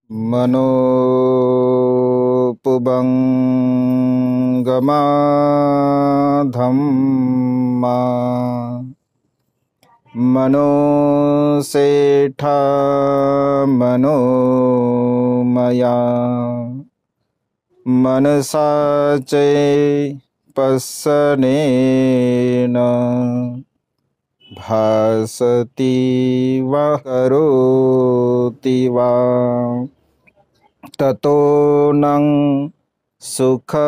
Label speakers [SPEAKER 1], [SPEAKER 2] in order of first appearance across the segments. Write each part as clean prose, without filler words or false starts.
[SPEAKER 1] मनोपुबंगमा धम्मा मनोसेठा मनोमया मनसाचे पस्सनेन भासति वा करोति वा ततो नं सुखमनवेति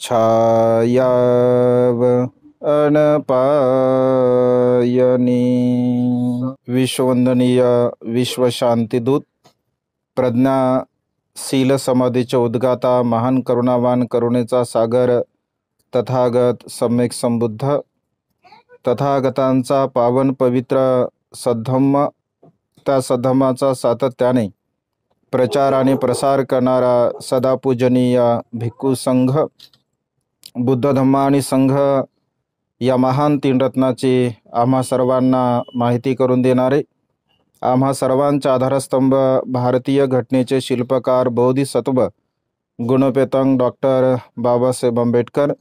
[SPEAKER 1] छायाव अनपायनी। विश्ववंदनीय विश्वशांतिदूत प्रज्ञाशील समाधीचे उद्गाता महान करुणावान करुणेचा सागर तथागत सम्यक संबुद्ध तथागतांचा पावन पवित्र सद्धम्म, त्या सद्धम्माचा सातत्याने प्रचार आणि प्रसार करणारा सदापूजनीय भिक्खू संघ, बुद्ध धम्म आणि संघ या महान तीन रत्नाची आम्हा सर्वांना माहिती करून देणारे, आम्हा सर्वांचा आधारस्तंभ भारतीय घटनेचे शिल्पकार बोधिसत्व गुणपेतंग डॉक्टर बाबासाहेब आंबेडकर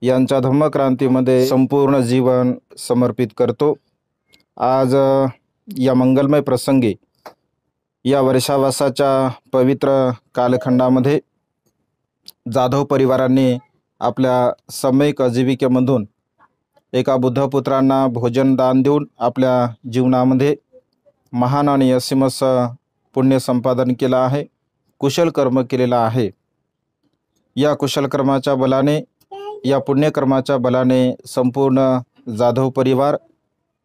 [SPEAKER 1] यांच्या धम्मक्रांतीमध्ये संपूर्ण जीवन समर्पित करतो। आज या मंगलमय प्रसंगी या वर्षावासाच्या पवित्र कालखंडामध्ये जाधव परिवारांनी आपल्या सम्यक आजीविकेमधून एका बुद्धपुत्रांना भोजन दान देऊन आपल्या जीवनामध्ये महान आणि असीमस पुण्य संपादन केलं आहे, कुशल कर्म केलेलं आहे। या कुशल कर्माच्या बलाने, या पुण्यकर्माच्या बलाने संपूर्ण जाधव परिवार,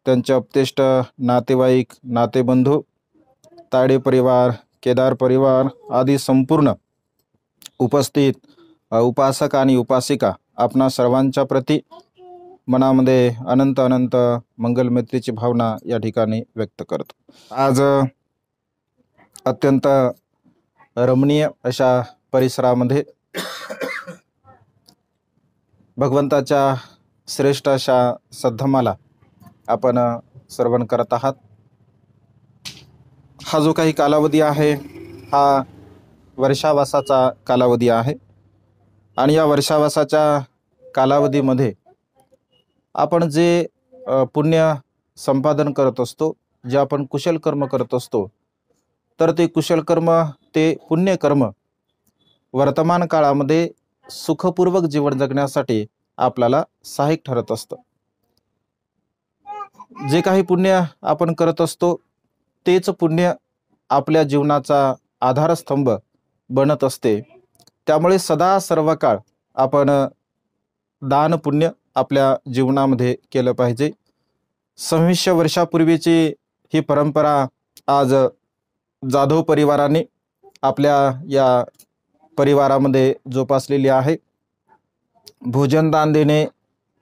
[SPEAKER 1] त्यांचे अपतेष्ट नातेवाईक, नातेबंधू, ताडे परिवार, केदार परिवार आदी संपूर्ण उपस्थित उपासक आणि उपासिका आपणा सर्वांच्या प्रती मनामध्ये अनंत अनंत मंगलमैत्रीची भावना या ठिकाणी व्यक्त करतो। आज अत्यंत रमणीय अशा परिसरामध्ये भगवंताच्या श्रेष्ठ अशा सद्धम्माला आपण श्रवण करत आहात। हा जो काही कालावधी आहे हा वर्षावासाचा कालावधी आहे आणि या वर्षावासाच्या कालावधीमध्ये आपण जे पुण्य संपादन करत असतो, जे आपण कुशल कर्म करत असतो, तर ते कुशल कर्म, ते पुण्यकर्म वर्तमान काळामध्ये सुखपूर्वक जीवन जगण्यासाठी आपल्याला सहाय्यक ठरत असतं। जे काही पुण्य आपण करत असतो तेच पुण्य आपल्या जीवनाचा आधारस्तंभ बनत असते। त्यामुळे सदा सर्व काळ आपण दान पुण्य आपल्या जीवनामध्ये केलं पाहिजे। 2600 वर्षापूर्वीची ही परंपरा आज जाधव परिवाराने आपल्या या परिवारामध्ये जोपासलेली आहे। भोजन दान देणे,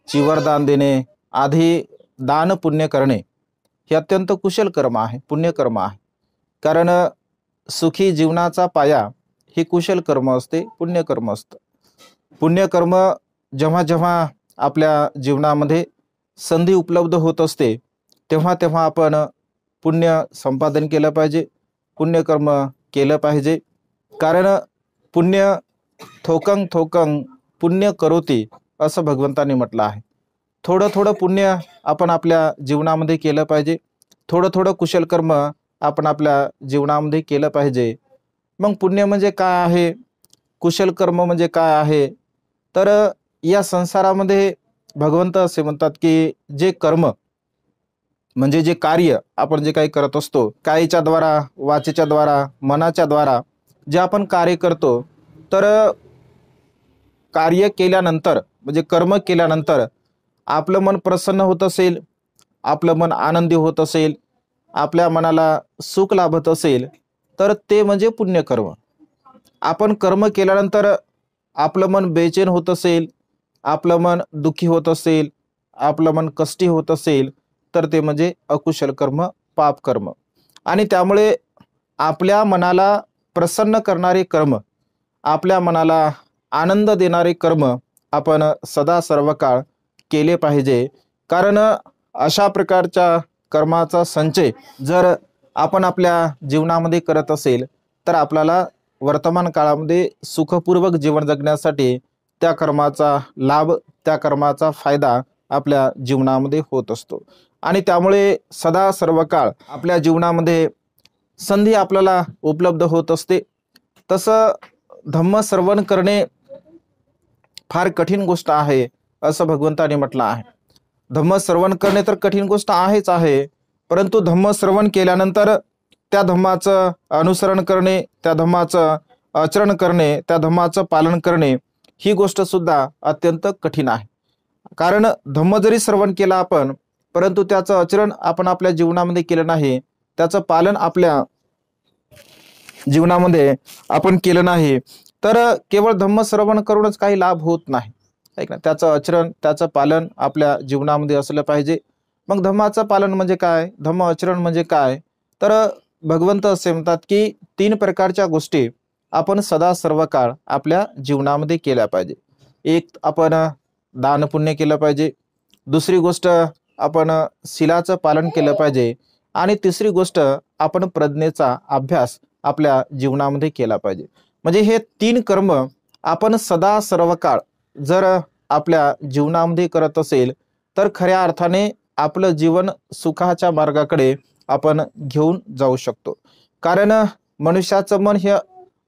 [SPEAKER 1] चिवर दान देणे आदी दान पुण्य करणे हे अत्यंत कुशल कर्म आहे, पुण्यकर्म आहे। कारण सुखी जीवनाचा पाया हे कुशल कर्म असते, पुण्यकर्म असतं। पुण्यकर्म जेव्हा जेव्हा आपल्या जीवनामध्ये संधी उपलब्ध होत असते तेव्हा तेव्हा आपण पुण्य संपादन केलं पाहिजे, पुण्यकर्म केलं पाहिजे। कारण पुण्य थोकंग थोकंग पुण्य करोती असं भगवंतांनी म्हटलं आहे। थोडं थोडं पुण्य आपण आपल्या जीवनामध्ये केलं पाहिजे, थोडं थोडं कुशल कर्म आपण आपल्या जीवनामध्ये केलं पाहिजे। मग पुण्य म्हणजे काय आहे, कुशल कर्म म्हणजे काय आहे? तर या संसारामध्ये भगवंत असे म्हणतात की जे कर्म म्हणजे जे कार्य आपण जे काही करत असतो, कायेच्या द्वारा, वाचेच्या द्वारा, मनाच्या द्वारा जे आपण कार्य करतो, तर कार्य केल्यानंतर म्हणजे कर्म केल्यानंतर आपलं मन प्रसन्न होत असेल, आपलं मन आनंदी होत असेल, आपल्या मनाला सुख लाभत असेल, तर ते म्हणजे पुण्यकर्म। आपण कर्म केल्यानंतर आपलं मन बेचैन होत असेल, आपलं मन दुःखी होत असेल, आपलं मन कष्टी होत असेल, तर ते म्हणजे अकुशल कर्म, पाप कर्म। आणि त्यामुळे आपल्या मनाला प्रसन्न करणारे कर्म, आपल्या मनाला आनंद देणारे कर्म आपण सदा सर्व काळ केले पाहिजे। कारण अशा प्रकारच्या कर्माचा संचय जर आपण आपल्या जीवनामध्ये करत असेल तर आपल्याला वर्तमान काळामध्ये सुखपूर्वक जीवन जगण्यासाठी त्या कर्माचा लाभ, त्या कर्माचा फायदा आपल्या जीवनामध्ये होत असतो. आणि त्यामुळे सदा सर्व काळ आपल्या जीवनामध्ये संधी आपल्याला उपलब्ध होत असते. तसं धम्म श्रवण करणे फार कठीण गोष्ट आहे असं भगवंताने म्हटलं आहे. धम्म श्रवण करणे तर कठीण गोष्ट आहेच आहे, परंतु धम्म श्रवण केल्यानंतर त्या धम्माचं अनुसरण करणे, त्या धम्माचं आचरण करणे, त्या धम्माचं पालन करणे ही गोष्ट सुद्धा अत्यंत कठीण आहे. कारण धम्म जरी श्रवण केला आपण, परंतु त्याचं आचरण आपण आपल्या जीवनामध्ये केलं नाही, त्याचं पालन आपल्या जीवनामध्ये आपण केलं नाही, तर केवळ धम्म श्रवण करूनच काही लाभ होत नाही. ऐक ना, त्याचं आचरण, त्याचं पालन आपल्या जीवनामध्ये असलं पाहिजे. मग धम्माचं पालन म्हणजे काय, धम्म आचरण म्हणजे काय, तर भगवंत असे म्हणतात की 3 प्रकारच्या गोष्टी आपण सदा सर्व काळ आपल्या जीवनामध्ये केल्या पाहिजे. एक, आपण दान पुण्य केलं पाहिजे. दुसरी गोष्ट, आपण शीलाचं पालन केलं पाहिजे. आणि तिसरी गोष्ट, आपण प्रज्ञेचा अभ्यास आपल्या जीवनामध्ये केला पाहिजे. म्हणजे हे 3 कर्म आपण सदा सर्व काळ जर आपल्या जीवनामध्ये करत असेल तर खऱ्या अर्थाने आपलं जीवन सुखाच्या मार्गाकडे आपण घेऊन जाऊ शकतो. कारण मनुष्याचं मन हे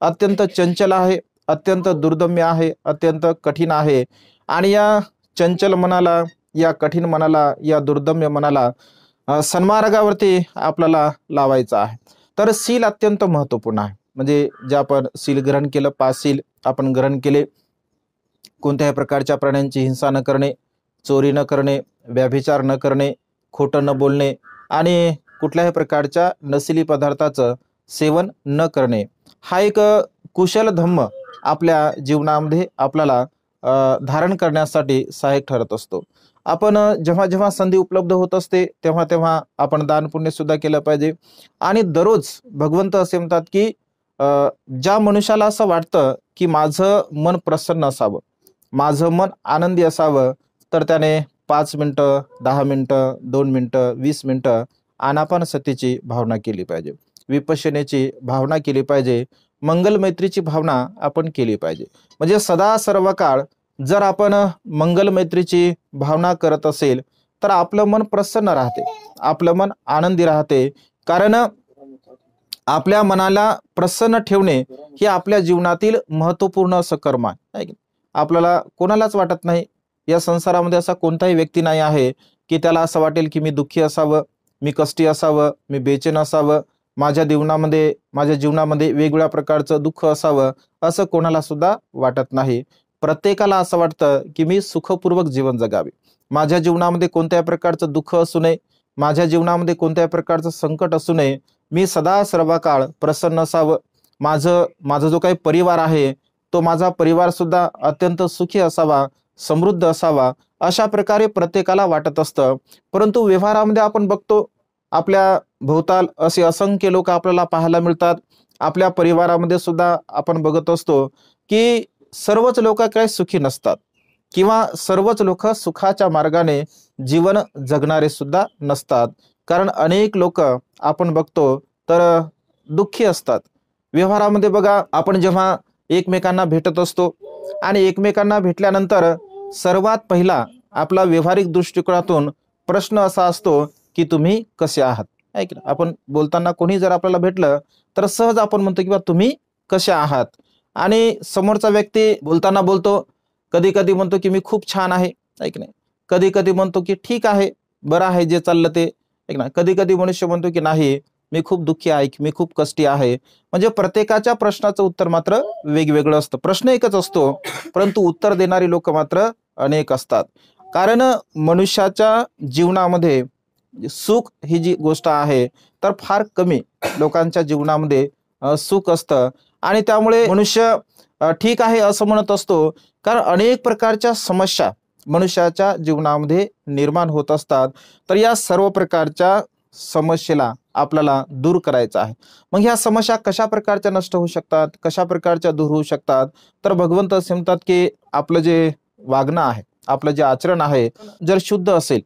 [SPEAKER 1] अत्यंत चंचल आहे, अत्यंत दुर्दम्य आहे, अत्यंत कठीण आहे. आणि या चंचल मनाला, या कठीण मनाला, या दुर्दम्य मनाला सन्मार्गावरती आपल्याला लावायचं आहे. तर शील अत्यंत महत्त्वपूर्ण आहे. म्हणजे जे आपण शील ग्रहण केलं, 5 शील आपण ग्रहण केले. कोणत्याही प्रकारच्या प्राण्यांची हिंसा न करणे, चोरी न करणे, व्यभिचार न करणे, खोटं न बोलणे आणि कुठल्याही प्रकारच्या नशिली पदार्थाचं सेवन न करणे, हा एक कुशल धम्म आपल्या जीवनामध्ये आपल्याला धारण करण्यासाठी सहाय्यक ठरत असतो. आपण जेव्हा जेव्हा संधी उपलब्ध होत असते तेव्हा तेव्हा आपण दान पुण्य सुद्धा केलं पाहिजे. आणि दररोज भगवंत असे म्हणतात की ज्या मनुष्याला असं वाटतं की माझं मन प्रसन्न असावं, माझं मन आनंदी असावं, तर त्याने 5 मिनिटं, 10 मिनिटं, 2 मिनिटं, 20 मिनिटं आनापानसतीची भावना केली पाहिजे, विपश्यनेची भावना केली पाहिजे, मंगल मैत्रीची भावना आपण केली पाहिजे. म्हणजे सदा सर्व काळ जर आपण मंगल मैत्रीची भावना करत असेल तर आपलं मन प्रसन्न राहते, आपलं मन आनंदी राहते. कारण आपल्या मनाला प्रसन्न ठेवणे हे आपल्या जीवनातील महत्त्वपूर्ण असं कर्म आहे. आपल्याला कोणालाच वाटत नाही, या संसारामध्ये असा कोणताही व्यक्ती नाही आहे की त्याला असं वाटेल की मी दुःखी असावं, मी कष्टी असावं, मी बेचैन असावं, माझ्या जीवनामध्ये वेगवेगळ्या प्रकारचं दुःख असावं, असं कोणाला सुद्धा वाटत नाही. प्रत्येकाला असं वाटतं की मी सुखपूर्वक जीवन जगावे, माझ्या जीवनामध्ये कोणत्याही प्रकारचं दुःख असू नये, माझ्या जीवनामध्ये कोणत्याही प्रकारचं संकट असू नये, मी सदा सर्व काळ प्रसन्न असावं, माझा जो काही परिवार आहे तो माझा परिवार सुद्धा अत्यंत सुखी असावा, समृद्ध असावा, अशा प्रकारे प्रत्येकाला वाटत असतं. परंतु व्यवहारामध्ये आपण बघतो, आपल्या भोवताल असे असंख्य लोक आपल्याला पाहायला मिळतात. आपल्या परिवारामध्ये सुद्धा आपण बघत असतो की सर्वच लोक काही सुखी नसतात किंवा सर्वच लोक सुखाच्या मार्गाने जीवन जगणारे सुद्धा नसतात. कारण अनेक लोक आपण बघतो तर दुःखी असतात. व्यवहारामध्ये बघा, आपण जेव्हा एकमेकांना भेटत असतो आणि एकमेकांना भेटल्यानंतर सर्वात पहिला आपला व्यावहारिक दृष्टिकोनातून प्रश्न असा असतो की तुम्ही कसे आहात. ऐक ना, आपण बोलताना कोणी जर आपल्याला भेटलं तर सहज आपण म्हणतो की तुम्ही कसे आहात. आणि समोरचा व्यक्ती बोलताना बोलतो, कधी कधी म्हणतो की मी खूप छान आहे, ऐक नाही, कधी कधी म्हणतो की ठीक आहे, बरं आहे जे चाललं ते, ऐक ना, कधी कधी मनुष्य म्हणतो की नाही मी खूप दुःखी आहे, मी खूप कष्टी आहे. म्हणजे प्रत्येकाच्या प्रश्नाचं उत्तर मात्र वेगवेगळं असतं. प्रश्न एकच असतो, परंतु उत्तर देणारी लोक मात्र अनेक असतात. कारण मनुष्याच्या जीवनामध्ये सुख ही जी गोष्ट आहे तर फार कमी लोकांच्या जीवनामध्ये सुख असतं. आणि त्यामुळे मनुष्य ठीक आहे असं म्हणत असतो, कारण अनेक प्रकारच्या समस्या मनुष्याच्या जीवनामध्ये निर्माण होत असतात. तर या सर्व प्रकारच्या समस्येला आपल्याला दूर करायचं आहे. मग ह्या समस्या कशा प्रकारच्या नष्ट होऊ शकतात, कशा प्रकारच्या दूर होऊ शकतात, तर भगवंत असे म्हणतात की आपलं जे वागणं आहे, आपलं जे आचरण आहे जर शुद्ध असेल,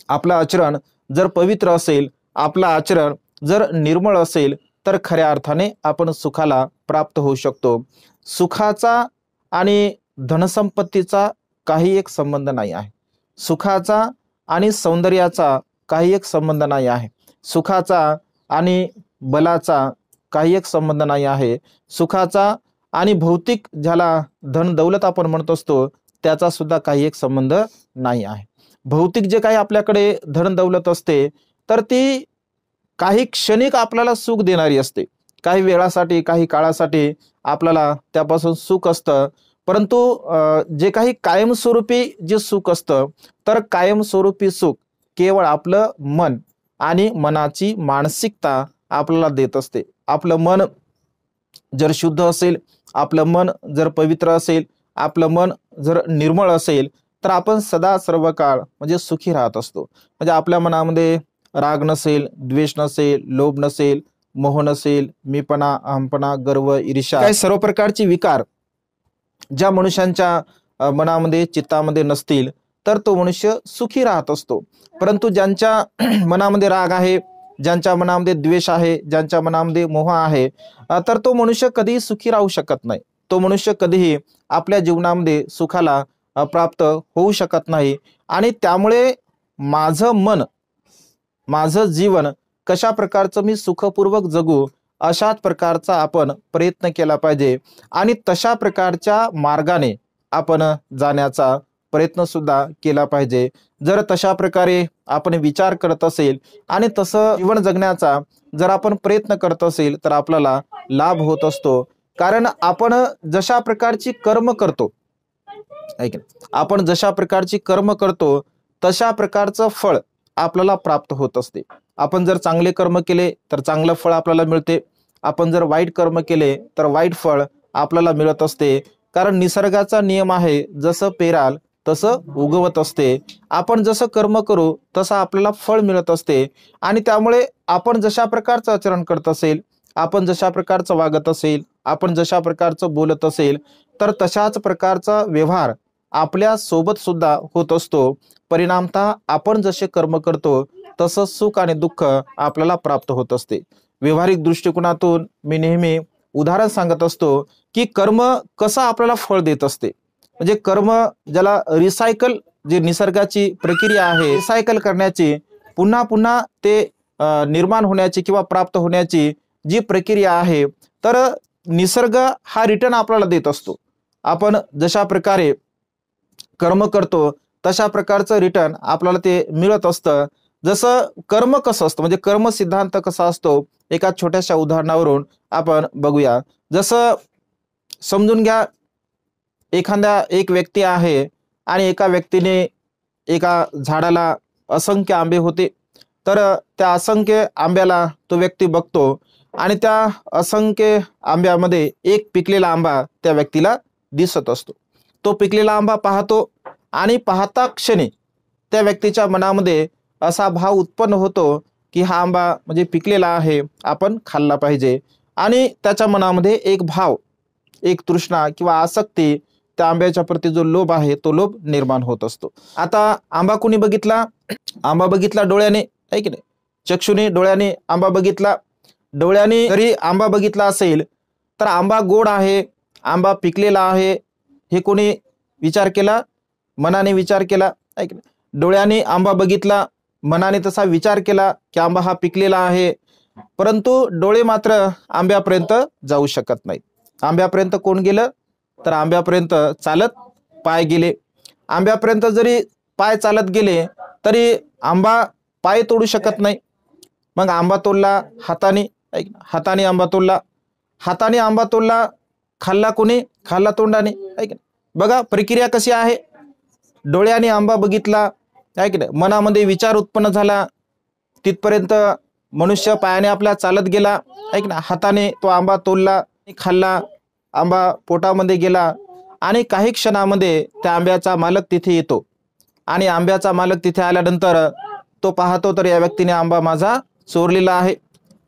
[SPEAKER 1] आपलं आचरण जर पवित्र असेल, आपलं आचरण जर निर्मळ असेल, तर खऱ्या अर्थाने आपण सुखाला प्राप्त होऊ शकतो. सुखाचा आणि धनसंपत्तीचा काही एक संबंध नाही आहे. सुखाचा आणि सौंदर्याचा काही एक संबंध नाही आहे. सुखाचा आणि बलाचा काही एक संबंध नाही आहे. सुखाचा आणि भौतिक, ज्याला धन दौलत आपण म्हणत असतो, त्याचा सुद्धा काही एक संबंध नाही आहे. भौतिक जे काही आपल्याकडे धन दौलत असते, तर ती काही क्षणिक आपल्याला सुख देणारी असते. काही वेळासाठी, काही काळासाठी आपल्याला त्यापासून सुख असतं. परंतु जे काही कायमस्वरूपी जे सुख असतं, तर कायमस्वरूपी सुख केवळ आपलं मन आणि मनाची मानसिकता आपल्याला देत असते. आपलं मन जर शुद्ध असेल, आपलं मन जर पवित्र असेल, आपलं मन जर निर्मळ असेल, तर आपण सदा सर्व काळ म्हणजे सुखी राहत असतो. म्हणजे आपल्या मनामध्ये राग नसेल, द्वेष नसेल, लोभ नसेल, मोह नसेल, मीपणा, अहमपणा, गर्व, ईर्ष्या, काही सर्व प्रकारचे विकार ज्या मनुष्यांच्या मनामध्ये, चित्तामध्ये नसतील, तर तो मनुष्य सुखी राहत असतो. परंतु ज्यांच्या मनामध्ये राग आहे, ज्यांच्या मनामध्ये द्वेष आहे, ज्यांच्या मनामध्ये मोह आहे, तर तो मनुष्य कधीही सुखी राहू शकत नाही. तो मनुष्य कधीही आपल्या जीवनामध्ये सुखाला प्राप्त होऊ शकत नाही. आणि त्यामुळे माझं मन, माझं जीवन कशा प्रकारचं मी सुखपूर्वक जगू, अशाच प्रकारचा आपण प्रयत्न केला पाहिजे आणि तशा प्रकारच्या मार्गाने आपण जाण्याचा प्रयत्न सुद्धा केला पाहिजे. जर तशा प्रकारे आपण विचार करत असेल आणि तसं जीवन जगण्याचा जर आपण प्रयत्न करत असेल, तर आपल्याला लाभ होत असतो. कारण आपण जशा प्रकारची कर्म करतो, ऐक ना, आपण जशा प्रकारची कर्म करतो, तशा प्रकारचं फळ आपल्याला प्राप्त होत असते. आपण जर चांगले कर्म केले, तर चांगलं फळ आपल्याला मिळते. आपण जर वाईट कर्म केले, तर वाईट फळ आपल्याला मिळत असते. कारण निसर्गाचा नियम आहे, जसं पेराल तसं उगवत असते. आपण जसं कर्म करू, तसं आपल्याला फळ मिळत असते. आणि त्यामुळे आपण जशा प्रकारचं आचरण करत असेल, आपण जशा प्रकारचं वागत असेल, आपण जशा प्रकारचं बोलत असेल, तर तशाच प्रकारचा व्यवहार आपल्या सोबत सुद्धा होत असतो. परिणामतः आपण जसे कर्म करतो, तसं सुख आणि दुःख आपल्याला प्राप्त होत असते. व्यावहारिक दृष्टिकोनातून मी नेहमी उदाहरण सांगत असतो की कर्म कसं आपल्याला फळ देत असते. म्हणजे कर्म, ज्याला रिसायकल, जे निसर्गाची प्रक्रिया आहे, रिसायकल करण्याची, पुन्हा पुन्हा ते निर्माण होण्याची किंवा प्राप्त होण्याची जी प्रक्रिया आहे, तर निसर्ग हा रिटर्न आपल्याला देत असतो. आपण जशा प्रकारे कर्म करतो, तशा प्रकारचं रिटर्न आपल्याला ते मिळत असतं. जसं कर्म कसं असतं, म्हणजे कर्म सिद्धांत कसा असतो, एका छोट्याशा उदाहरणावरून आपण बघूया. जसं समजून घ्या, एक व्यक्ती आहे आणि एका व्यक्तीने एका झाडाला असंख्य आंबे होते. तर त्या असंख्य आंब्याला तो व्यक्ती बघतो आणि त्या असंख्य आंब्यामध्ये एक पिकलेला आंबा त्या व्यक्तीला दिसत असतो. तो पिकलेला आंबा पाहतो आणि पाहता क्षणी त्या व्यक्तीच्या मनामध्ये असा भाव उत्पन्न होतो की हा आंबा म्हणजे पिकलेला आहे, आपण खाल्ला पाहिजे. आणि त्याच्या मनामध्ये एक भाव, एक तृष्णा किंवा आसक्ती, त्या आंब्याच्या प्रती जो लोभ आहे, तो लोभ निर्माण होत असतो. आता आंबा कुणी बघितला? आंबा बघितला डोळ्याने, आहे की नाही? चक्षुने, डोळ्याने आंबा बघितला. डोळ्याने जरी आंबा बघितला असेल, तर आंबा गोड आहे, आंबा पिकलेला आहे, हे कोणी विचार केला? मनाने विचार केला, आहे की नाही? डोळ्याने आंबा बघितला, मनाने तसा विचार केला की आंबा हा पिकलेला आहे. परंतु डोळे मात्र आंब्यापर्यंत जाऊ शकत नाहीत. आंब्यापर्यंत कोण गेलं? तर आंब्यापर्यंत चालत पाय गेले. आंब्यापर्यंत जरी पाय चालत गेले, तरी आंबा पाय तोडू शकत नाही. मग आंबा तोडला हाताने, हाताने आंबा तोडला, हाताने आंबा तोडला, खाल्ला कोणी? खाल्ला तोंडाने, आहे की नाही? बघा प्रक्रिया कशी आहे. डोळ्याने आंबा बघितला, आहे की नाही, मनामध्ये विचार उत्पन्न झाला, तिथपर्यंत मनुष्य पायाने आपल्या चालत गेला, आहे की नाही, हाताने तो आंबा तोडला, खाल्ला, आंबा पोटामध्ये गेला आणि काही क्षणामध्ये त्या आंब्याचा मालक तिथे येतो. आणि आंब्याचा मालक तिथे आल्यानंतर तो पाहतो, तर या व्यक्तीने आंबा माझा चोरलेला आहे.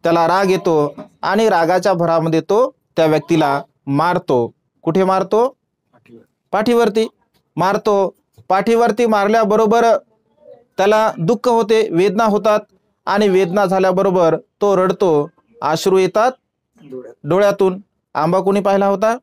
[SPEAKER 1] त्याला राग येतो आणि रागाच्या भरामध्ये तो त्या व्यक्तीला मारतो. कुठे मारतो? पाठीवरती मारतो. पाठीवरती मारल्याबरोबर त्याला दुःख होते, वेदना होतात आणि वेदना झाल्याबरोबर तो रडतो, अश्रू येतात डोळ्यातून. आंबा कोणी पाहिला होता?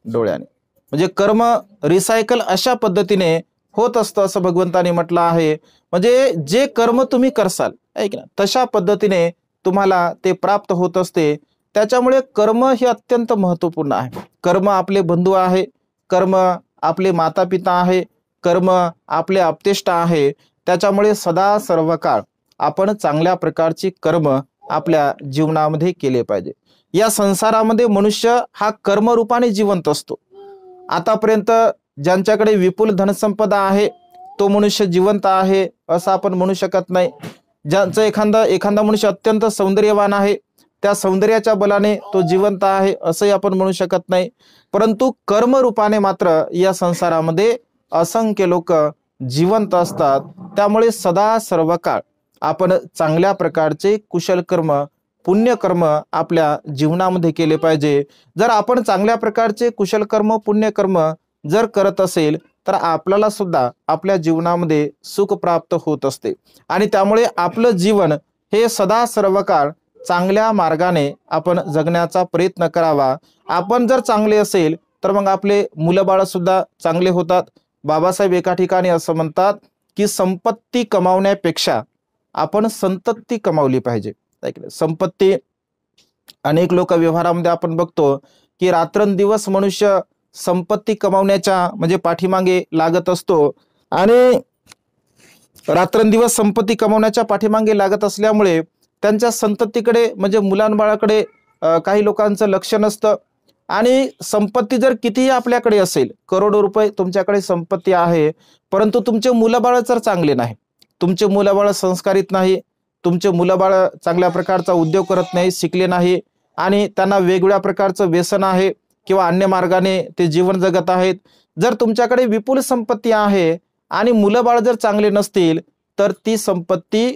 [SPEAKER 1] डोळ्याने. म्हणजे कर्म रिसायकल अशा पद्धतीने होत असतं असं भगवंताने म्हटलं आहे. म्हणजे जे कर्म तुम्ही करसाल ऐक ना, तशा पद्धतीने तुम्हाला ते प्राप्त होत असते. त्याच्यामुळे कर्म हे अत्यंत महत्वपूर्ण आहे. कर्म आपले बंधू आहे, कर्म आपले माता पिता आहे, कर्म आपले आप्तेष्ट आहे. त्याच्यामुळे सदा सर्व काळ आपण चांगल्या प्रकारची कर्म आपल्या जीवनामध्ये केले पाहिजे. या संसारामध्ये मनुष्य हा कर्मरूपाने जिवंत असतो. आतापर्यंत ज्यांच्याकडे विपुल धनसंपदा आहे तो मनुष्य जिवंत आहे असं आपण म्हणू शकत नाही. ज्यांचं एखादा मनुष्य अत्यंत सौंदर्यवान आहे, त्या सौंदर्याच्या बलाने तो जिवंत आहे असंही आपण म्हणू शकत नाही. परंतु कर्मरूपाने मात्र या संसारामध्ये असंख्य लोक जिवंत असतात. त्यामुळे सदा सर्व काळ आपण चांगल्या प्रकारचे कुशल कर्म, पुण्यकर्म आपल्या जीवनामध्ये केले पाहिजे. जर आपण चांगल्या प्रकारचे कुशल कर्म, पुण्यकर्म जर करत असेल तर आपल्याला सुद्धा आपल्या जीवनामध्ये सुख प्राप्त होत असते आणि त्यामुळे आपलं जीवन हे सदा सर्व काळ चांगल्या मार्गाने आपण जगण्याचा प्रयत्न करावा. आपण जर चांगले असेल तर मग आपले मुलं बाळ सुद्धा चांगले होतात. बाबासाहेब एका ठिकाणी असं म्हणतात की संपत्ती कमावण्यापेक्षा आपण संतती कमावली पाहिजे. संपत्ती अनेक लोक व्यवहारामध्ये आपण बघतो की रात्रंदिवस मनुष्य संपत्ती कमावण्याच्या म्हणजे पाठीमागे लागत असतो आणि रात्रंदिवस संपत्ती कमावण्याच्या पाठीमागे लागत असल्यामुळे त्यांच्या संततीकडे म्हणजे मुलांबाळाकडे काही लोकांचं लक्ष नसतं. आणि संपत्ती जर कितीही आपल्याकडे असेल, करोडो रुपये तुमच्याकडे संपत्ती आहे, परंतु तुमचे मुलंबाळ जर चांगले नाही, तुमचे मुलंबाळ संस्कारित नाही, तुमचे मुलंबाळ चांगल्या प्रकारचा उद्योग करत नाही, शिकले नाही आणि त्यांना वेगवेगळ्या प्रकारचं व्यसन आहे किंवा अन्य मार्गाने ते जीवन जगत आहेत. जर तुमच्याकडे विपुल संपत्ती आहे आणि मुलंबाळ जर चांगले नसतील तर ती संपत्ती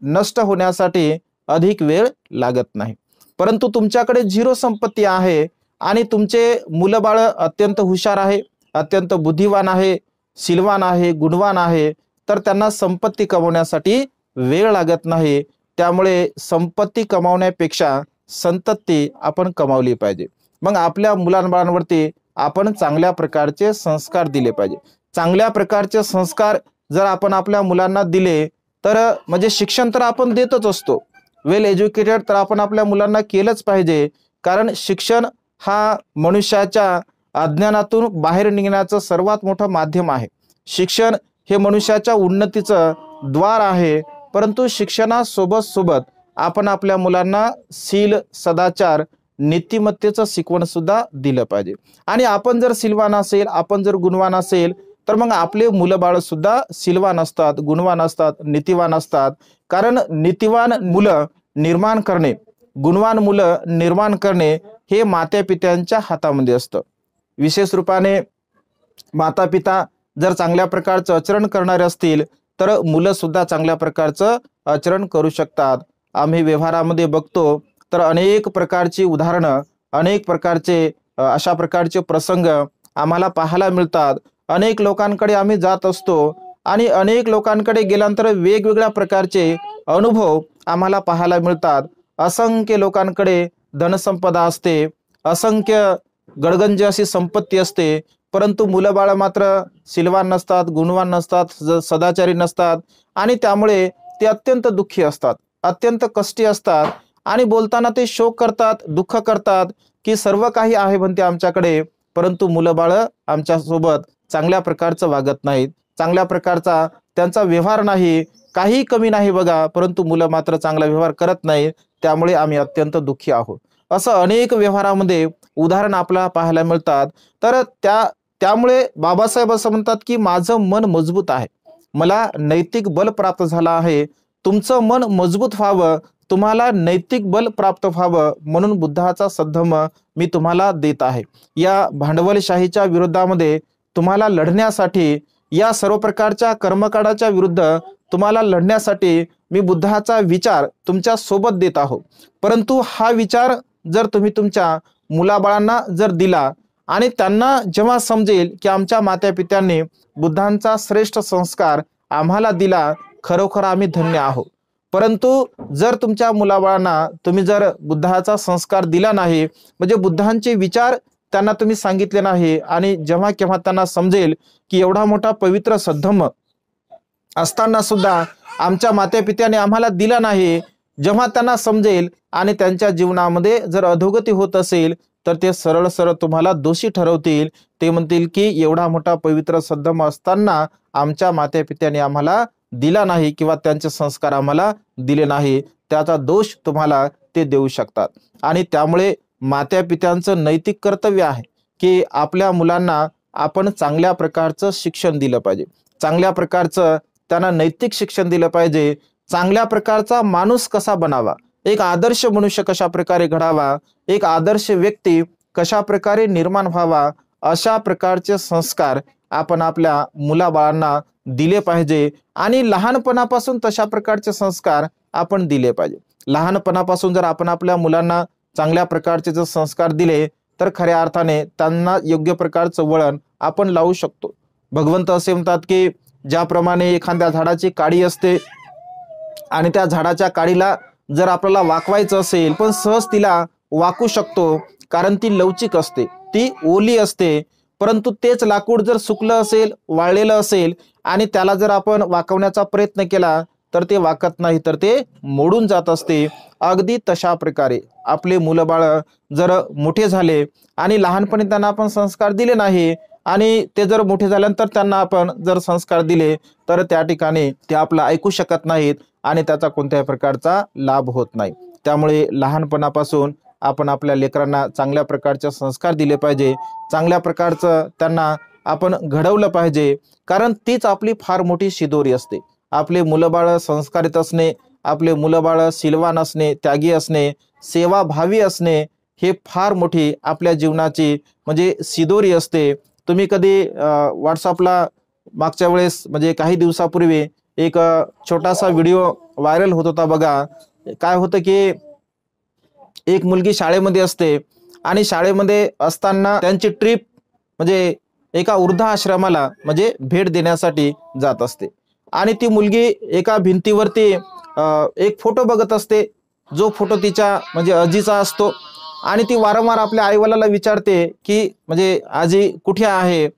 [SPEAKER 1] नष्ट होण्यासाठी अधिक वेळ लागत नाही. परंतु तुमच्याकडे झिरो संपत्ती आहे आणि तुमचे मुलंबाळ अत्यंत हुशार आहे, अत्यंत बुद्धिवान आहे, शीलवान आहे, गुणवान आहे, तर त्यांना संपत्ती कमवण्यासाठी वेळ लागत नाही. त्यामुळे संपत्ती कमावण्यापेक्षा संतती आपण कमावली पाहिजे. मग आपल्या मुलांबाळांवरती आपण चांगल्या प्रकारचे संस्कार दिले पाहिजे. चांगल्या प्रकारचे संस्कार जर आपण आपल्या मुलांना दिले तर म्हणजे शिक्षण तर आपण देतच असतो, वेल एज्युकेटेड तर आपण आपल्या मुलांना केलंच पाहिजे. कारण शिक्षण हा मनुष्याच्या अज्ञानातून बाहेर निघण्याचं सर्वात मोठं माध्यम आहे. शिक्षण हे मनुष्याच्या उन्नतीचं द्वार आहे. परंतु शिक्षणासोबत सोबत आपण आपल्या मुलांना शील, सदाचार, नीतिमत्तेचं शिकवण सुद्धा दिलं पाहिजे. आणि आपण जर शीलवान असेल, आपण जर गुणवान असेल तर मग आपले मुलं बाळ सुद्धा शीलवान असतात, गुणवान असतात, नीतिवान असतात. कारण नीतिवान मुलं निर्माण करणे, गुणवान मुलं निर्माण करणे हे माता पित्यांच्या हातामध्ये असतं. विशेष रूपाने माता पिता जर चांगल्या प्रकारचं आचरण करणारे असतील तर मुलं सुद्धा चांगल्या प्रकारचं आचरण करू शकतात. आम्ही व्यवहारामध्ये बघतो तर अनेक प्रकारची उदाहरणं, अनेक प्रकारचे अशा प्रकारचे प्रसंग आम्हाला पाहायला मिळतात. अनेक लोकांकडे आम्ही जात असतो आणि अनेक लोकांकडे गेल्यानंतर वेगवेगळ्या प्रकारचे अनुभव आम्हाला पाहायला मिळतात. असंख्य लोकांकडे धनसंपदा असते, असंख्य गडगंज अशी संपत्ती असते, परंतु मुलं बाळ मात्र शीलवान नसतात, गुणवान नसतात, सदाचारी नसतात आणि त्यामुळे ते अत्यंत दुःखी असतात, अत्यंत कष्टी असतात आणि बोलताना ते शोक करतात, दुःख करतात की सर्व काही आहे म्हणते आमच्याकडे, परंतु मुलं बाळ आमच्या सोबत चांगल्या प्रकारचं वागत नाहीत, चांगल्या प्रकारचा त्यांचा व्यवहार नाही, काही कमी नाही बघा, परंतु मुलं मात्र चांगला व्यवहार करत नाही, त्यामुळे आम्ही अत्यंत दुःखी आहोत. असं अनेक व्यवहारामध्ये उदाहरण आपल्याला पाहायला मिळतात. तर त्यामुळे बाबासाहेब असं म्हणतात की माझं मन मजबूत आहे, मला नैतिक बल प्राप्त झालं आहे. तुमचं मन मजबूत व्हावं, तुम्हाला नैतिक बल प्राप्त व्हावं म्हणून बुद्धाचा सद्धर्म मी तुम्हाला देत आहे. या भांडवलशाहीच्या विरोधामध्ये तुम्हाला लढण्यासाठी, या सर्व प्रकारच्या कर्मकांडाच्या विरुद्ध तुम्हाला लढण्यासाठी मी बुद्धाचा विचार तुमच्या सोबत देत आहो. परंतु हा विचार जर तुम्ही तुमच्या मुलाबाळांना जर दिला आणि त्यांना जेव्हा समजेल की आमच्या माता पित्यांनी बुद्धांचा श्रेष्ठ संस्कार आम्हाला दिला, खरोखर आम्ही धन्य आहोत. परंतु जर तुमच्या मुलाबाळांना तुम्ही जर बुद्धाचा संस्कार दिला नाही, म्हणजे बुद्धांचे विचार त्यांना तुम्ही सांगितले नाही, आणि जेव्हा केव्हा त्यांना समजेल की एवढा मोठा पवित्र सद्धम्म असताना सुद्धा आमच्या मातेपित्याने आम्हाला दिला नाही, जेव्हा त्यांना समजेल आणि त्यांच्या जीवनामध्ये जर अधोगती होत असेल तर ते सरळ सरळ तुम्हाला दोषी ठरवतील. ते म्हणतील की एवढा मोठा पवित्र सद्धम्म असताना आमच्या मातेपित्याने आम्हाला दिला नाही किंवा त्यांचे संस्कार आम्हाला दिले नाही, त्याचा दोष तुम्हाला ते देऊ शकतात. आणि त्यामुळे मातापित्यांचं नैतिक कर्तव्य आहे की आपल्या मुलांना आपण चांगल्या प्रकारचं शिक्षण दिलं पाहिजे, चांगल्या प्रकारचं त्यांना नैतिक शिक्षण दिलं पाहिजे, चांगल्या प्रकारचा माणूस कसा बनावा, एक आदर्श मनुष्य कशा प्रकारे घडावा, एक आदर्श व्यक्ती कशा प्रकारे निर्माण व्हावा, अशा प्रकारचे संस्कार आपण आपल्या मुलाबाळांना दिले पाहिजे. आणि लहानपणापासून तशा प्रकारचे संस्कार आपण दिले पाहिजे. लहानपणापासून जर आपण आपल्या मुलांना चांगल्या प्रकारचे जर संस्कार दिले तर खऱ्या अर्थाने त्यांना योग्य प्रकारचं वळण आपण लावू शकतो. भगवंत असे म्हणतात की ज्याप्रमाणे एखाद्या झाडाची काडी असते आणि त्या झाडाच्या काडीला जर आपल्याला वाकवायचं असेल पण सहज तिला वाकू शकतो, कारण ती लवचिक असते, ती ओली असते. परंतु तेच लाकूड जर सुकलं असेल, वाळलेलं असेल आणि त्याला जर आपण वाकवण्याचा प्रयत्न केला तर ते वाकत नाही, तर ते मोडून जात असते. अगदी तशा प्रकारे आपले मुलंबाळ जर मोठे झाले आणि लहानपणी त्यांना आपण संस्कार दिले नाही आणि ते जर मोठे झाल्यानंतर त्यांना आपण जर संस्कार दिले तर त्या ठिकाणी ते आपलं ऐकू शकत नाहीत आणि त्याचा कोणत्याही प्रकारचा लाभ होत नाही. त्यामुळे लहानपणापासून आपण आपल्या लेकरांना चांगल्या प्रकारचे संस्कार दिले पाहिजे, चांगल्या प्रकारचं त्यांना आपण घडवलं पाहिजे, कारण तीच आपली फार मोठी शिदोरी असते. आपले मुलंबाळ संस्कारित असणे, आपले मुलंबाळ शीलवान असणे, त्यागी असणे, सेवाभावी असणे, हे फार मोठी आपल्या जीवनाची म्हणजे शिदोरी असते. तुम्ही कधी व्हॉट्सअपला मागच्या वेळेस म्हणजे काही दिवसापूर्वी एक छोटासा व्हिडिओ व्हायरल होत होता बघा. काय होतं की एक मुलगी शाळेमध्ये असते आणि शाळेमध्ये असताना त्यांची ट्रिप म्हणजे एका वृद्धाश्रमाला म्हणजे भेट देण्यासाठी जात असते आणि ती मुलगी एका भिंतीवरती एक फोटो बघत असते, जो फोटो तिच्या म्हणजे आजीचा असतो. आणि ती वारंवार आपल्या आईवडिलाला विचारते की म्हणजे आजी कुठे आहे,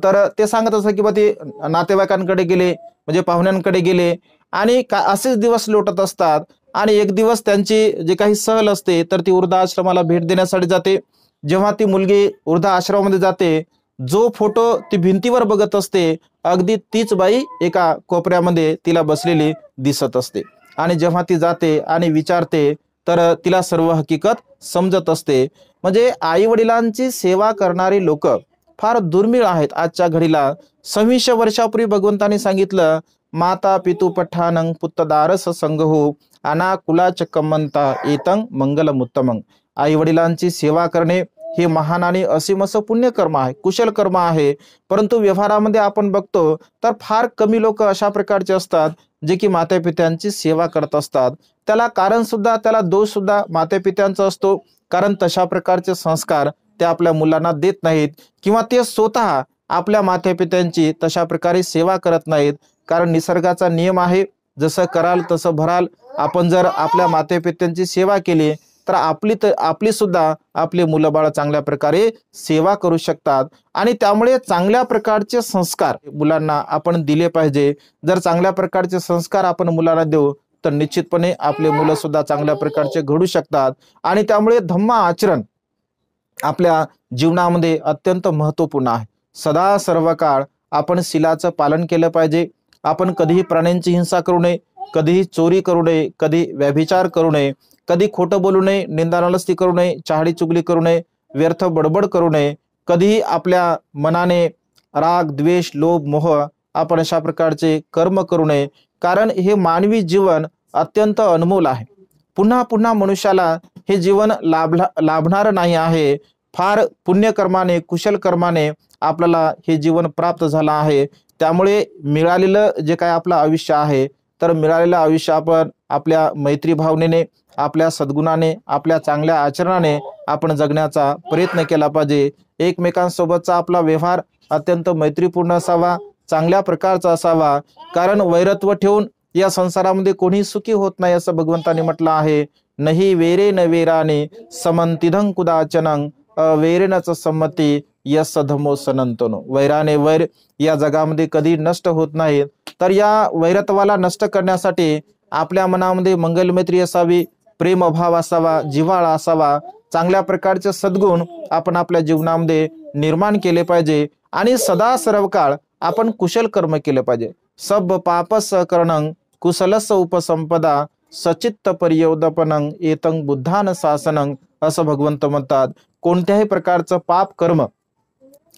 [SPEAKER 1] तर ते सांगत असतात की बा ते नातेवाईकांकडे गेले, म्हणजे पाहुण्यांकडे गेले. आणि असेच दिवस लोटत असतात आणि एक दिवस त्यांची जे काही सहल असते तर ती वृद्धाश्रमाला भेट देण्यासाठी जाते. जेव्हा ती मुलगी वृद्धाश्रमामध्ये जाते, जो फोटो ती भिंतीवर बघत असते अगदी तीच बाई एका कोपऱ्यामध्ये तिला बसलेली दिसत असते. आणि जेव्हा ती जाते आणि विचारते तर तिला सर्व हकीकत समजत असते. म्हणजे आई वडिलांची सेवा करणारी लोक फार दुर्मिळ आहेत आजच्या घडीला. 2600 वर्षापूर्वी भगवंतांनी सांगितलं, माता पितु पठानं पुत्तदारस संगहो अनाकुलाच कम्मंता एतं मंगलमुत्तमं. आई वडिलांची सेवा करणे हे महान आणि असीम असं पुण्यकर्म आहे, कुशल कर्म आहे. परंतु व्यवहारामध्ये आपण बघतो तर फार कमी लोक अशा प्रकारचे असतात जे की मातापित्यांची सेवा करत असतात. त्याला कारण सुद्धा, त्याला दोष सुद्धा मातापित्यांचा असतो, कारण तशा प्रकारचे संस्कार ते आपल्या मुलांना देत नाहीत किंवा ते स्वतः आपल्या मातापित्यांची तशा प्रकारे सेवा करत नाहीत. कारण निसर्गाचा नियम आहे, जसं कराल तसं भराल. आपण जर आपल्या मातापित्यांची सेवा केली तर आपली सुद्धा आपले मुलं बाळ चांगल्या प्रकारे सेवा करू शकतात. आणि त्यामुळे चांगल्या प्रकारचे संस्कार मुलांना आपण दिले पाहिजे. जर चांगल्या प्रकारचे संस्कार आपण मुलांना देऊ तर निश्चितपणे आपले मुलं सुद्धा चांगल्या प्रकारचे घडू शकतात. आणि त्यामुळे धम्म आचरण आपल्या जीवनामध्ये अत्यंत महत्त्वपूर्ण आहे. सदा सर्व काळ आपण शीलाचं पालन केलं पाहिजे. आपण कधीही प्राण्यांची हिंसा करू नये, कधीही चोरी करू नये, कधी व्यभिचार करू नये, कधी खोटं बोलू नये, निंदानालस्ती करू नये, चहाडी चुगली करू नये, व्यर्थ बडबड करू नये, कधीही आपल्या मनाने राग द्वेष लोभ मोह आपण अशा प्रकारचे कर्म करू नये. कारण हे मानवी जीवन अत्यंत अनमोल आहे. पुन्हा पुन्हा मनुष्याला हे जीवन लाभणार नाही आहे. फार पुण्यकर्माने कुशल कर्माने आपल्याला हे जीवन प्राप्त झालं आहे. त्यामुळे मिळालेलं जे काय आपलं आयुष्य आहे तर मिळालेलं आयुष्य आपण आपल्या मैत्री भावनेने, आपल्या सद्गुणाने, आपल्या चांगल्या आचरणाने आपण जगण्याचा प्रयत्न केला पाहिजे. एकमेकांसोबतचा आपला व्यवहार अत्यंत मैत्रीपूर्ण असावा, चांगल्या प्रकारचा असावा, कारण वैरत्व ठेवून या संसारामध्ये कोणी सुखी होत नाही असं भगवंतांनी म्हटलं आहे. नाही वेरे न वेराने समंतिधं कुदाचनं अवेरेनच संमती यस धमो सनंतनो. वैराने वैर या जगामध्ये कधी नष्ट होत नाहीत. तर या वैरत्वाला नष्ट करण्यासाठी आपल्या मनामध्ये मंगलमैत्री असावी, प्रेमभाव असावा, जिव्हाळा असावा, चांगल्या प्रकारचे सद्गुण आपण आपल्या जीवनामध्ये निर्माण केले पाहिजे आणि सदा सर्व काळ आपण कुशल कर्म केले पाहिजे. सब पापस करणं कुशलस उपसंपदा सचित्त पर्योदपनं एतं बुद्धान शासनं असं भगवंत म्हणतात. कोणत्याही प्रकारचं पाप कर्म,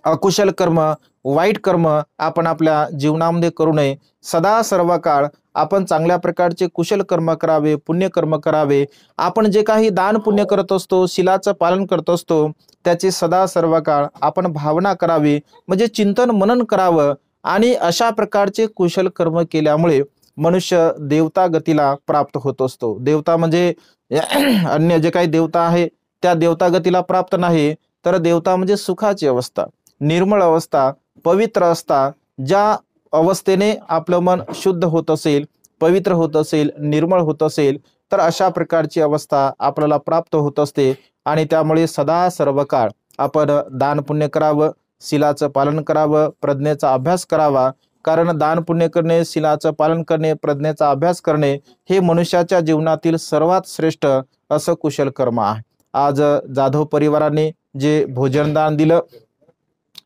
[SPEAKER 1] अकुशल कर्म, वाईट कर्म आपण आपल्या जीवनामध्ये करू नये. सदा सर्व काळ आपण चांगल्या प्रकारचे कुशल कर्म करावे, पुण्यकर्म करावे. आपण जे काही दान पुण्य करत असतो, शीलाचं पालन करत असतो, त्याची सदा सर्व काळ आपण भावना करावी, म्हणजे चिंतन मनन करावं. आणि अशा प्रकारचे कुशल कर्म केल्यामुळे मनुष्य देवता गतीला प्राप्त होत असतो. देवता म्हणजे अन्य जे काही देवता आहे त्या देवता गतीला प्राप्त नाही, तर देवता म्हणजे सुखाची अवस्था, निर्मळ अवस्था, पवित्र अवस्था. ज्या अवस्थेने आपलं मन शुद्ध होत असेल, पवित्र होत असेल, निर्मळ होत असेल, तर अशा प्रकारची अवस्था आपल्याला प्राप्त होत असते. आणि त्यामुळे सदा सर्व काळ आपण दान पुण्य करावं, शीलाचं पालन करावं, प्रज्ञेचा अभ्यास करावा. कारण दान पुण्य करणे, शीलाचं पालन करणे, प्रज्ञेचा अभ्यास करणे हे मनुष्याच्या जीवनातील सर्वात श्रेष्ठ असं कुशल कर्म आहे. आज जाधव परिवाराने जे भोजनदान दिलं,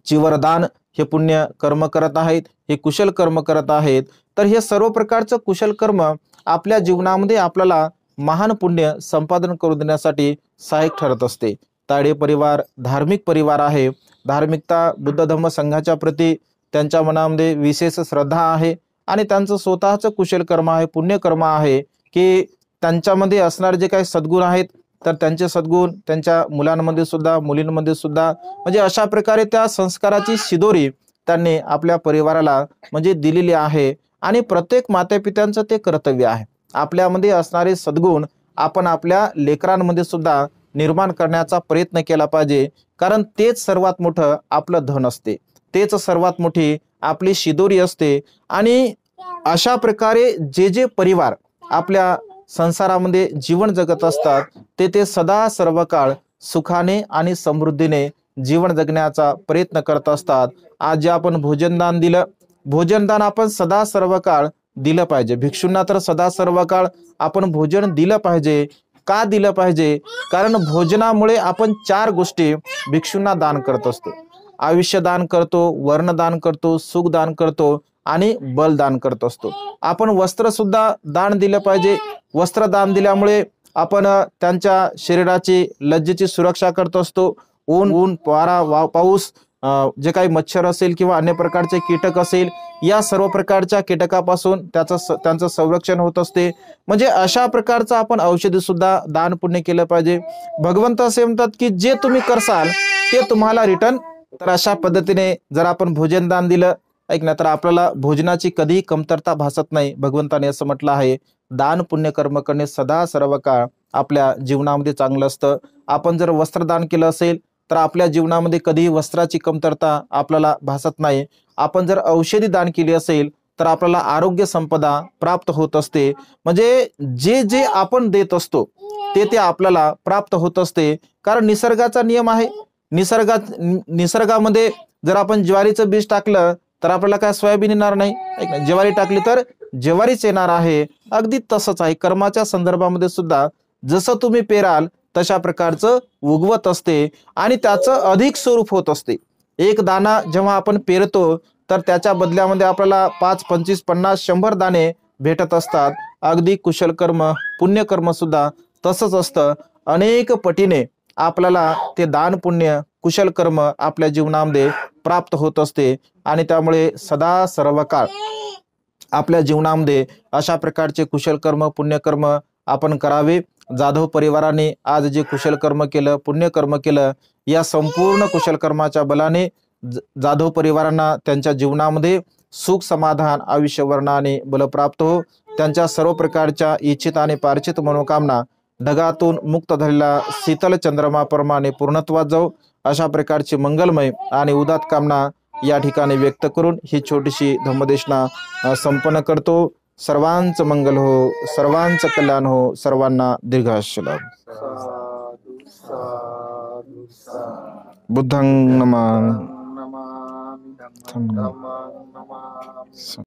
[SPEAKER 1] चिवरदान, हे पुण्य कर्म करत आहेत, हे कुशल कर्म करत आहेत. तर हे सर्व प्रकारचं कुशल कर्म आपल्या जीवनामध्ये आपल्याला महान पुण्य संपादन करून देण्यासाठी सहाय्यक ठरत असते. ताडे परिवार धार्मिक परिवार आहे. धार्मिकता बुद्ध धम्म संघाच्या प्रती त्यांच्या मनामध्ये विशेष श्रद्धा आहे आणि त्यांचं स्वतःचं कुशल कर्म आहे, पुण्यकर्म आहे की त्यांच्यामध्ये असणारे जे काही सद्गुण आहेत तर त्यांचे सद्गुण त्यांच्या मुलांमध्ये सुद्धा, मुलींमध्ये सुद्धा, म्हणजे अशा प्रकारे त्या संस्काराची शिदोरी त्यांनी आपल्या परिवाराला म्हणजे दिलेली आहे. आणि प्रत्येक मातापित्यांचं ते कर्तव्य आहे, आपल्यामध्ये असणारे सद्गुण आपण आपल्या लेकरांमध्ये सुद्धा निर्माण करण्याचा प्रयत्न केला पाहिजे. कारण तेच सर्वात मोठं आपलं धन असते, तेच सर्वात मोठी आपली शिदोरी असते. आणि अशा प्रकारे जे जे परिवार आपल्या संसारामध्ये जीवन जगत असतात ते सदा सर्व काळ सुखाने आणि समृद्धीने जीवन जगण्याचा प्रयत्न करत असतात. आज जे आपण भोजनदान दिलं, भोजनदान आपण सदा सर्व काळ दिलं पाहिजे. भिक्षूंना तर सदा सर्व काळ आपण भोजन दिलं पाहिजे. का दिलं पाहिजे? कारण भोजनामुळे आपण 4 गोष्टी भिक्षूंना दान करत असतो. आयुष्य दान करतो, वर्ण दान करतो, सुख दान करतो आणि बलदान करत असतो. आपण वस्त्र सुद्धा दान दिलं पाहिजे. वस्त्र दान दिल्यामुळे आपण त्यांच्या शरीराची लज्जेची सुरक्षा करत असतो. ऊन वारा पाऊस, जे काही मच्छर असेल किंवा अन्य प्रकारचे कीटक असेल, या सर्व प्रकारच्या कीटकापासून त्यांचं संरक्षण होत असते. म्हणजे अशा प्रकारचं आपण औषधी सुद्धा दान पुण्य केलं पाहिजे. भगवंत असे म्हणतात की जे तुम्ही करसाल ते तुम्हाला रिटर्न. तर अशा पद्धतीने जर आपण भोजन दान दिलं ऐक ना, तर आपल्याला भोजनाची कधीही कमतरता भासत नाही. भगवंताने असं म्हटलं आहे, दान पुण्य कर्म करणे सदा सर्व काळ आपल्या जीवनामध्ये चांगलं असतं. आपण जर वस्त्रदान केलं असेल तर आपल्या जीवनामध्ये कधीही वस्त्राची कमतरता आपल्याला भासत नाही. आपण जर औषधी दान केली असेल तर आपल्याला आरोग्य संपदा प्राप्त होत असते. म्हणजे जे जे आपण देत असतो ते आपल्याला प्राप्त होत असते. कारण निसर्गाचा नियम आहे. निसर्गामध्ये जर आपण ज्वारीचं बीज टाकलं तर आपल्याला काय सोयाबीन येणार नाही, ज्वारी टाकली तर ज्वारीच येणार आहे. अगदी तसंच आहे कर्माच्या संदर्भामध्ये सुद्धा. जसं तुम्ही पेराल तशा प्रकारचं उगवत असते आणि त्याचं अधिक स्वरूप होत असते. एक दाना जेव्हा आपण पेरतो तर त्याच्या बदल्यामध्ये आपल्याला 5, 25, 50, 100 दाणे भेटत असतात. अगदी कुशल कर्म, पुण्यकर्म सुद्धा तसंच असतं. अनेक पटीने आपल्याला ते दान पुण्य, कुशल कर्म आपल्या जीवनामध्ये प्राप्त होत असते. आणि त्यामुळे सदा सर्व काळ आपल्या जीवनामध्ये अशा प्रकारचे कुशल कर्म, पुण्यकर्म आपण करावे. जाधव परिवाराने आज जे कुशल कर्म केलं, पुण्यकर्म केलं, या संपूर्ण कुशल कर्माच्या बलाने जाधव परिवारांना त्यांच्या जीवनामध्ये सुख, समाधान, आयुष्य, वर्ण आणि बल प्राप्त हो. त्यांच्या सर्व प्रकारच्या इच्छित आणि पार्चित मनोकामना ढगातून मुक्त झालेला शीतल चंद्रमाप्रमाणे पूर्णत्वात जाऊ. अशा प्रकारची मंगलमय आणि उदात्त कामना या ठिकाणी व्यक्त करून ही छोटीशी धम्मदेशना संपन्न करतो. सर्वांचं मंगल हो, सर्वांचं कल्याण हो, सर्वांना दीर्घायुष्य लाभो.
[SPEAKER 2] साधु साधु साधु.
[SPEAKER 1] बुद्धं नमामि.
[SPEAKER 2] नमामि धम्मं नमामि.